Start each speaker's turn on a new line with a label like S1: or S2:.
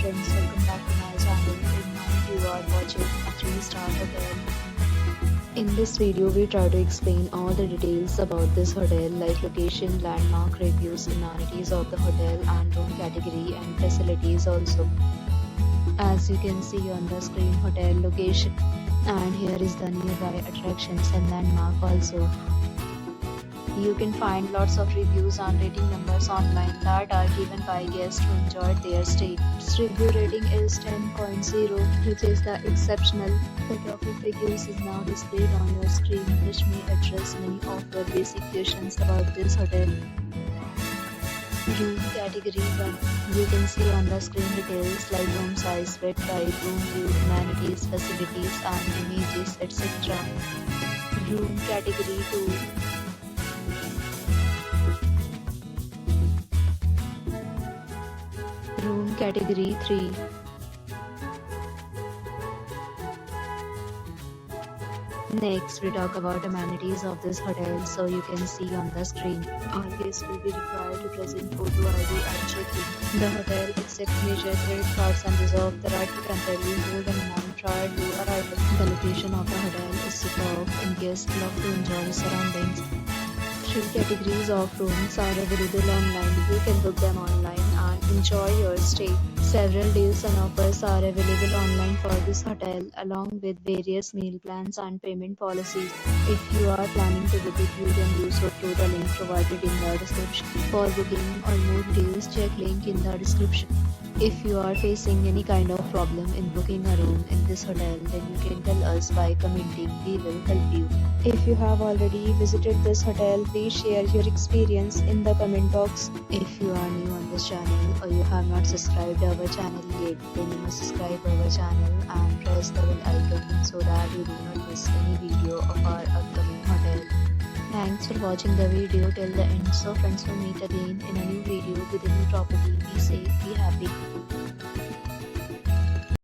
S1: friends, welcome back to my channel. And now you are watching a 3-star hotel. In this video we try to explain all the details about this hotel like location, landmark, reviews, amenities of the hotel and room category and facilities also. As you can see on the screen, hotel location, and here is the nearby attractions and landmark also. You can find lots of reviews and rating numbers online that are given by guests who enjoyed their stay. Its review rating is 10.0, which is the exceptional. The top of reviews is now displayed on your screen, which may address many of your basic questions about this hotel. Room category 1. You can see on the screen details like room size, bed type, room view, amenities, facilities and images, etc. Room category 2. Room category 3. Next, we talk about amenities of this hotel. So you can see on the screen, all guests will be required to present photo ID and check-in. The hotel accepts major credit cards and reserves the right to temporarily hold an amount prior to arrival. The location of the hotel is superb and guests love to enjoy the surroundings. 3 categories of rooms are available online. You can book them online and enjoy your stay. Several deals and offers are available online for this hotel, along with various meal plans and payment policies. If you are planning to book it, you can do so through the link provided in the description. For booking or more details, check link in the description. If you are facing any kind of problem in booking a room in this hotel, then you can tell us by commenting. We will help you. If you have already visited this hotel, please share your experience in the comment box. If you are new on this channel or you have not subscribed our channel yet, then you must subscribe our channel and press the bell icon so that you do not miss any video of our upcoming hotel. Thanks for watching the video till the end. So friends, will meet again in a new video with a new property. Be safe, be happy.